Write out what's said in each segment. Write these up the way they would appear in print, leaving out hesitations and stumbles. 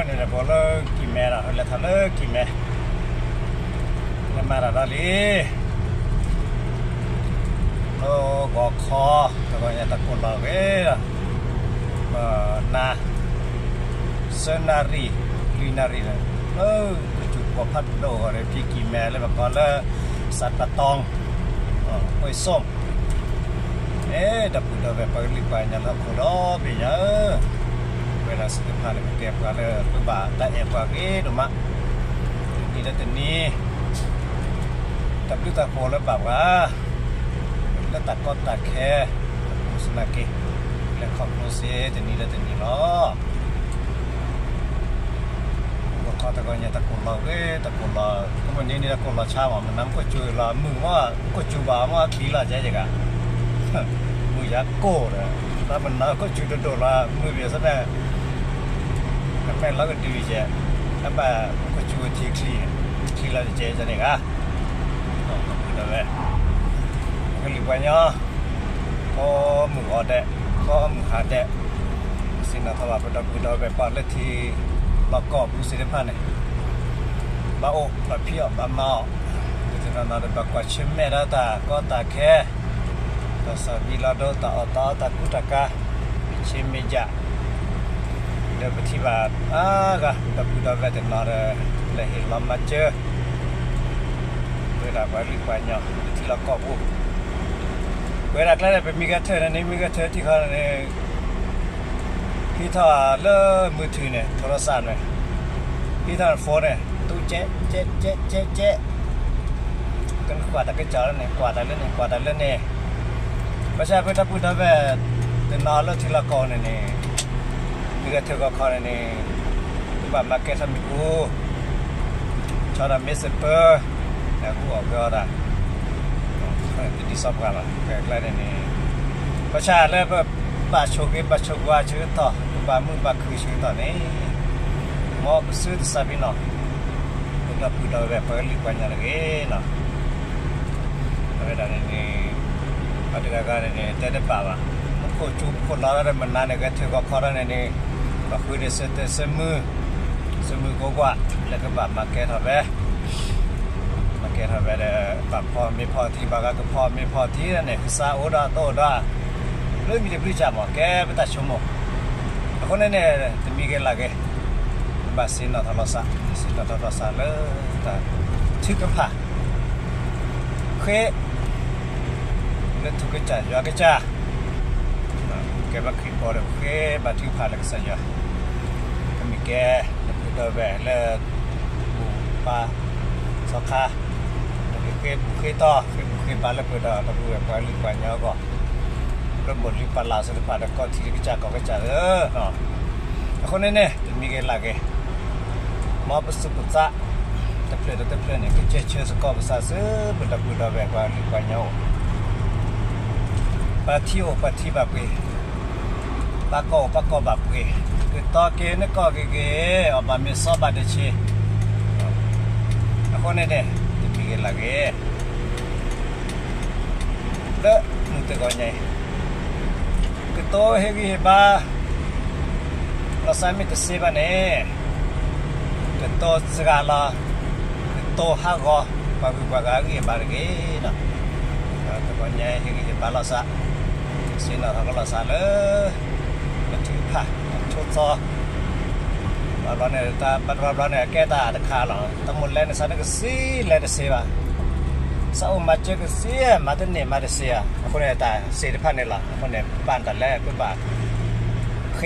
เนี่ยพอเลิกกี่แม่ละแล้วถ้าเลิกกี่แม่แล้วมาละเลยโอ้กอคอแล้วก็เนี่ยตะกุนเรานาเซนารีลีนารีนะจุดพอพัดโดอะไรพี่กี่แม่แล้วแบบก่อนแล้วสัตว์ปะตองโอ้ยส้มดับบุญดับแบบลิบายเนี่ยเราคนเราไปเยอะเวลาสุดท้ายมันเก็บกันเลยตัวบ้าแต่เอ็บว่าดูมะนี่แล้วแต่นี้ดับบุญตะโพแล้วแบบว่าแล้วตัดก็ตัดแค่สุนัขแล้วขอบคุณเสียแต่นี้แล้วแต่นี้เนาะก็ตะกอนเนี่ยตะกุนเราตะกุนเราก็มันนี่ตะกุนเราช้าว่ามันน้ำก็จุยเรามือว่าก็จุบาว่าขี้ละใจจังมือยาโก้เลยถ้ามันน้ำก็จุดโดดละมือเบียดซะแน่แล้วแม่เราก็ดูเจ๊แล้วแบบก็จุดที่ขี้ละใจจังเนี่ยก็เลยก็หลีกไปเนาะก็มืออดเดะก็มือขาดเดะสิ่งนั้นถ้าว่าเป็นดอกแบบปานเลทีเราก็ผู้สิทธิ์พันเนี่ยบ้าโอ้บ้าเพี้ยบ้าเมาที่นั่นเราแบบกว่าชิมแม่ได้ก็ตาแค่ต่อสามีเราโดนตาอตาตากุตกะชิมไม่จะเดี๋ยวไปที่บ้านก็แบบดูดาวแบบนั้นเลยเห็นเรามาเจอเวลาไปรีบไปเนาะที่เราก็พูดเวลาใกล้จะไปมีกระเทยนี่มีกระเทยที่เขาเนี่ยพี่ถ้าเลิกมือถือเนี่ยโทรศัพท์เนี่ยพี่ถ้าโฟนเนี่ยตู้เจ๊กันกวาดตะกจอแล้วเนี่ยกวาดอะไรเนี่ยกวาดอะไรเนี่ยไม่ใช่เพื่อนพูดแบบแต่นอนแล้วทีละก่อนเนี่ยมีกระเทยก็คอยเนี่ยแบบมาเก็ตทำกูชอบทำเมสเซเปอร์เนี่ยกูออกก็ได้ดีสอบกันละใกล้ๆเนี่ยประชาแล้วแบบบาชกว่าชื่อต่อบามือบาคือชื่อต่อนี่มอบซื้อสาบินเนาะก็พูดเอาแบบเปิดลิบกันอย่างนี้เนาะเวลาเนี่ยอันเดียวกันเนี่ยแต่เด็กป่าวมันก็จูบคนเราได้มันนานเนี่ยก็ถือว่าเขาเนี่ยก็คือเด็กเสมือก็ว่าแล้วก็แบบมาแก้ทำแบบแบบพอไม่พอที่บางก็พอไม่พอที่เนี่ยซาโอดาโตดาเรื่องมีเรื่องประจำอ่ะแกไปตัดชั่วโมงคนนี้เนี่ยจะมีกันละแกบาสินเราทะเลาะเลยแต่ชื่อกันผ่าเคเรื่องทุกข์ใจยากจ้าแกบักขีพอเลยเคบัตรผ่าเลยก็เสียก็มีแกเดินแบบเลิกปูปลาสอขาเคต่อเคปลาแล้วเปิดเราดูแบบลิบไปเนาะก็ก็หมดลิบปลาสุดปลาแล้วก็ที่ก็จะเนาะคนนี้เนี่ยจะมีกันละแกมาประสบปัจจัยแต่เพลินเนี่ยก็เชื่อสกอภาษาซื้อบุดแบบว่าลิบไปเนาะปะที่แบบปะก็แบบคือต่อเกนก็เกออกมามีสอบบาดเจ็บคนนี้เนี่ยจะมีกันละแกเด้อมึงจะก่อนไงคือโตเฮกิบ้าเราสามีจะเสียบ้านเนี่ยคือโตสกาลาคือโตฮักก็บางกี่บาร์กี้นะแต่ก่อนไงเฮกิบ้าเราสะเสียเราเราสะเลยมันถือผ้าชดซอเราเนี่ยตาเราเนี่ยแก้ตาตะขาหรอตั้งหมดแล้วเนี่ยสันก็สีแล้วจะเสียบ้าสาวมาเจอก็เสียมาตั้งเนี่ยมาเสียคนเนี่ยตายเสียที่พันเนี่ยละคนเนี่ยบ้านแต่แรกก็บาดเค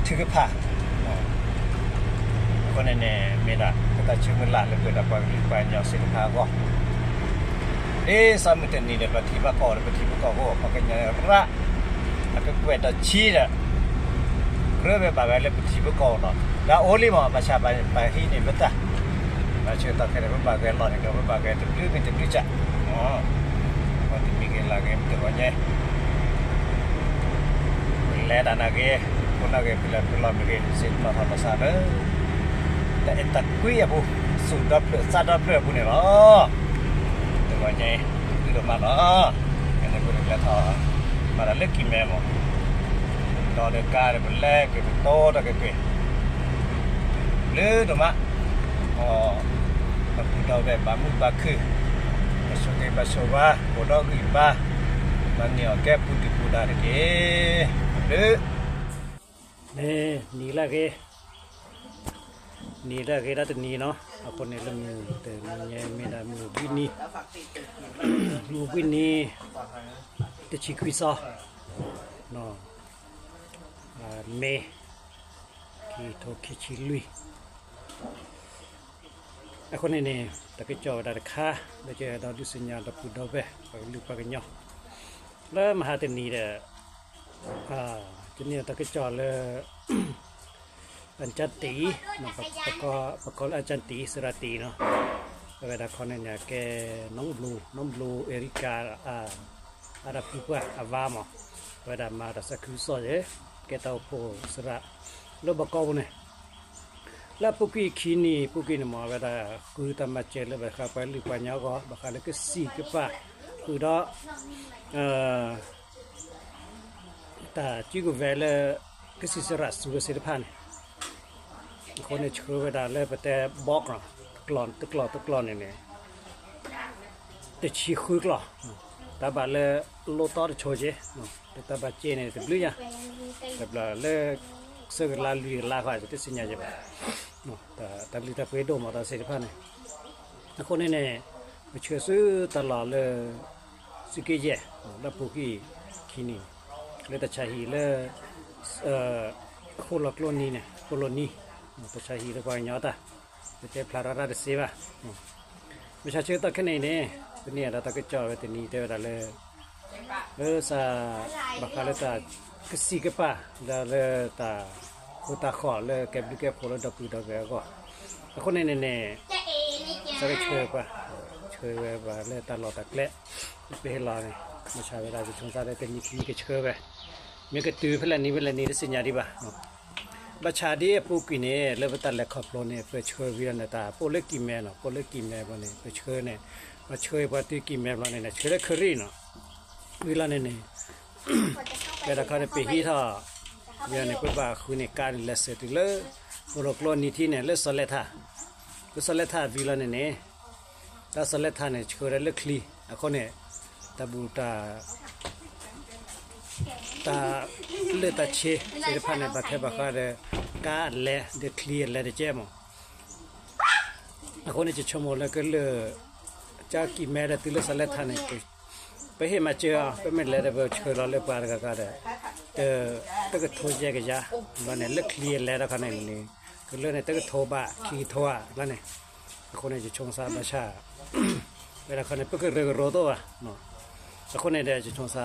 ถือผ้าคนเนี่ยมีละก็ตัดชื่อมันละเลยเกิดอะไรไปยาวเสียผ้าก็สามีเต็นนี่เนี่ยปฏิบัติก็พอกันเนี่ยระแล้วก็เวทชีเนี่ยเรื่องแบบอะไรเลยปฏิบัติก็เนาะแล้วโอลิมาประชาไปที่นี่บัตรมาเชื่อต่อแค่ไหนมันบางแกหลอนเนี่ยก็มันบางแกจะลื้อเป็นจะลื้อจ้ะวันที่มีเงินลาเกมตัวเนี่ยแล้วด้านนั้นคนนั้นพิลามีเงินสิบล้านภาษาเลยแต่ตะกุยอะบุสุดดับเลยซาดับเลยบุเนี่ยเนาะตัวเนี่ยคือตัวมันเนาะอันนี้บุเนี่ยท่อมาแล้วเล็กกี่แม่หมดตอนเด็กกาเนี่ยมันแรกเป็นโตตะเกียบ le do ma o ta pu do be ba mu ba khu ba so ke ba so ba bo do gi ba ma ni o ke pu ti pu da de ke le ni la ke da ni no ako ne le mu te ni me da mu bi ni te chi qui sa no me ki to ki chi lui ako ne ta ke cho da kha da che da du sinya da pu do be pa lu pa ke nyo le ma ha te ni deเนี่ยตะกจอเลยอันจันตีนะประกอบอันจันตีสระตีเนาะเวลาคนเนี่ยแกน้องบลูเอริกาอาราพิกว่าอาวามอเวลามาแต่สักคือสอยแกเต้าโพสระแล้วประกอบเนี่ยแล้วปุกี้ขีนี่ปุกี้เนี่ยมาเวลาคือทำมาเจอแล้วแบบข้าไปหรือปัญญาก็แบบข้าเลยก็สี่ก็ป่ะคือđóแต่จีกูเวลก็สิสระสุกสิรพันคนเนี่ยช่วยเวลาเลยแต่บอกนะตะกลอนเนี่ยแต่ชีคุยกลอแต่บาเลยโลต่อช่วยเจ้แต่บาเจเนี่ยแต่บลูยะแต่บาเลยเสือลาลุยลาขวาจะสิ่งอย่างเจ้าแต่บลูแต่ไปดูมาแต่สิรพันเนี่ยคนเนี่ยไปช่วยซื้อตลอดเลยสุกี้เจ้แล้วปุกี้ขี้นี่เลยแต่ชาฮีเลยโคลกโลนีเนี่ยโคโลนีแต่ชาฮีเลยก็ยังยอดอ่ะแต่พลาราดเสียบ่ะไม่ใช่เชื่อตะแค่ไหนเนี่ยตัวนี้เราตะก็จ่อไว้ตัวนี้เดี๋ยวเราเลยซาบักอะไรตาก็สีก็ป่ะเราตาโคตาขอเลยเก็บดูเก็บโคลดับดูก็คนนี้เนี่ยจะได้ช่วยป่ะช่วยไว้ป่ะเลยตลอดตะเกละไปให้รอเนี่ยไม่ใช่เวลาจะชงซาได้แต่มีก็ช่วยไปมีก็ตื้อเวลานี้ได้สัญญาดีป่ะบัชชาดีปุ๊กเนี่ยเริ่มตัดเล็กขอบโลเนี่ยไปช่วยวิรันตาโปเล็กกิมแม่เนาะโปเล็กกิมแม่บ้านเนี่ยไปช่วยเนี่ยมาช่วยปฏิกิมแม่บ้านเนี่ยช่วยได้ครีเนาะวิรันเนี่ยเวลาเขาเนี่ยไปฮีท่าวิรันเนี่ยไปบ้าคุยเนี่ยการเลสติเลยโปรโกลนิที่เนี่ยเลสเลท่าวิรันเนี่ยถ้าสเลท่าเนี่ยช่วยได้เล็กคลีอ่ะคนเนี่ยตาบูตาเลตาเชสิรพันเนี่ยบักแค่บักว่าเดกาเลเดคลีเลเดเจมอ่ะคนเนี่ยจะชมเลยก็เลยจากกิแม่ได้ติเลสเลท่าเนี่ยไปเห็นมาเจอไปไม่เลยได้ไปช่วยเราเลยปาร์กก็ได้แต่ก็โทรแยกกันจ้ะวันนี้เล็กคลีเลแล้วคนนี้ก็เลยเนี่ยแต่ก็โทรบ้าคลีโทรแล้วเนี่ยคนเนี่ยจะชงซาบาชาเวลาคนเนี่ยเพิ่งเรื่องโรโต้อะเนาะแต่คนเนี่ยจะชงซา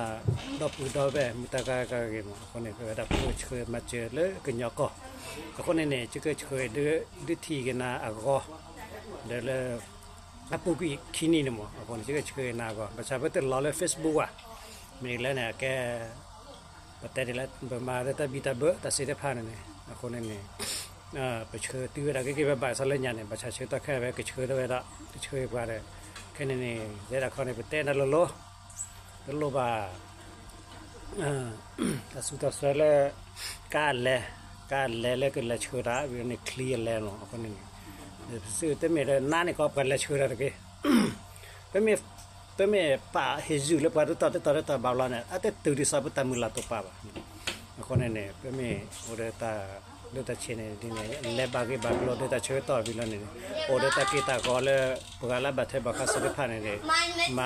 ดอกปูดอกแบบมุตากากาเกมคนเนี่ยก็ได้พูดช่วยมาเจอเลยก็ยอกก็แต่คนเนี่ยจะก็ช่วยด้วยทีกันนะอ่ะก็เดี๋ยวเลยอ่ะปุ๊กขี้นี่เนี่ยมั้งคนจะก็ช่วยนะก็ประชาชนแต่ล้อเลยเฟซบุ๊กอ่ะมีแล้วเนี่ยแกประเทศนี้ประมาณแต่บิดาเบอร์แต่เสียผ่านเนี่ยคนเนี่ยไปช่วยตีเวลาก็แบบบ่ายสลายเนี่ยประชาชนต้องแค่แบบก็ช่วยด้วยละช่วยกว่าเลยแค่นี้เดี๋ยวคนเนี่ยไปเต้นนั่นโลบ่าแต่สุดท้ายแล้วการเล่ก็เลยช่วยได้เรื่องนี้เคลียร์แล้วเนาะคนนี้สื่อแต่ไม่ได้นั่นนี่ก็เป็นเลยช่วยได้ก็แต่ไม่ป่าเฮจูเลยป่าตัวบ่าวเราเนี่ยแต่ตื่นที่สอบตามือละตัวป่าคนนี้แต่ไม่โอเดต้าเชนนี่เนี่ยเล็บบางโลเดต้าช่วยต่อวิลล์นี่โอเดต้ากีตาก็เลยพวกเราบัดเทบักสุดพันนี่มา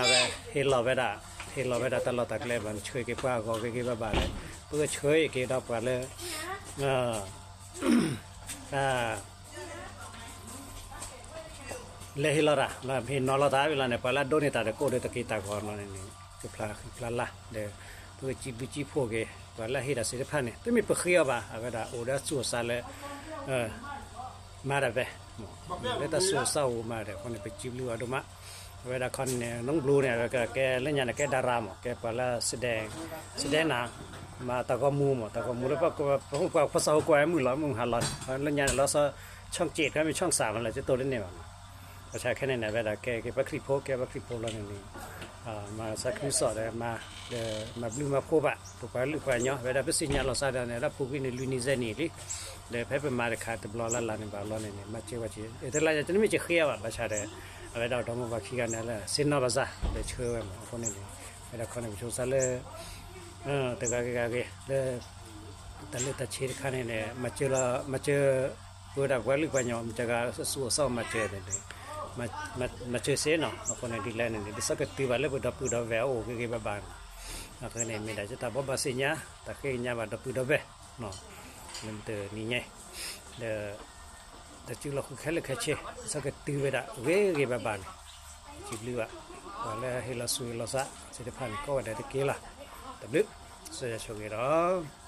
เฮลเวดาตลอดตะเกลบันช่วยเก็บว่าก็เก็บบ้านเลยเพื่อช่วยเก็บดอกกันเลยเลยฮิลล่ะแล้วพี่นอลตาเวลาเนี่ยพอละโดนตาเด็กโคเดตะกีตาก่อนนั่นนี่ก็พลาละเดี๋ยวเพื่อจีพวกเกพอละฮิดาสิเดพันเนี่ยตัวมีเปรี้ยวป่ะเอาไปด่าโอเดสูซาเลยมาได้ไปแล้วแต่สูซาอูมาได้คนเนี่ยไปจีบลูกดูมาเวลาคนเนี่ยน้องบลูเนี่ยแกเล่นอย่างแกดารามแกพอละแสดงนะมาตะกมูแล้วก็พวกภาษากวยมือหลอมึงหันหลอนเล่นอย่างแล้วซะช่อง7ก็มีช่อง3อะไรจะโตเล่นเนี่ยประชาแค่ไหนเวลาแกบักคลิปโพแล้วนี่ มาสักครู่สอดเลยมาบลูมาโคบะตัวไปลูกไปเนาะเวลาไปสิญญาเราซาดาเนี่ยเราพูดกินลูนิเซนี่ดิเดี๋ยวเพิ่มมาเด็กขาดตัวบลาเนี่ยบาลเนี่ยมาเชื่อว่าเชื่อแต่ละจะไม่เชื่อเขียวประชาเดเวลาเรามาขี้กันเนี่ยแหละสินนอภาษาเดี๋ยวเชื่อว่าคนนี้เวลาคนนี้ช่วยซาเลยแต่ก็เลยแต่เลยตัดเชื้อขันเนี่ยมาเชื่อพูดแบบว่าลูกไปเนาะมันจะก็สู้ซ้อมมาเชื่อเนี่ยมาเชื่อเสียเนาะคนนี้ดีแล้วเนี่ยดิสักตีวันเลยพูดแบบโอ้ก็บ้านคนนี้ไม่ได้จะทำบ้าสิญญาแต่แค่ญญาบ้านพูดแบบเนาะมันเตอนี่ไงแต่จุดเราคือแค่เล็กแค่เช่สักตีเวลาก็บ้านจุดเลือดว่าแล้วให้เราสู้เราซะสิทธิพันธ์ก็ว่าได้ตะกี้ล่ะแต่ลึกเสียช่วงนี้เนาะ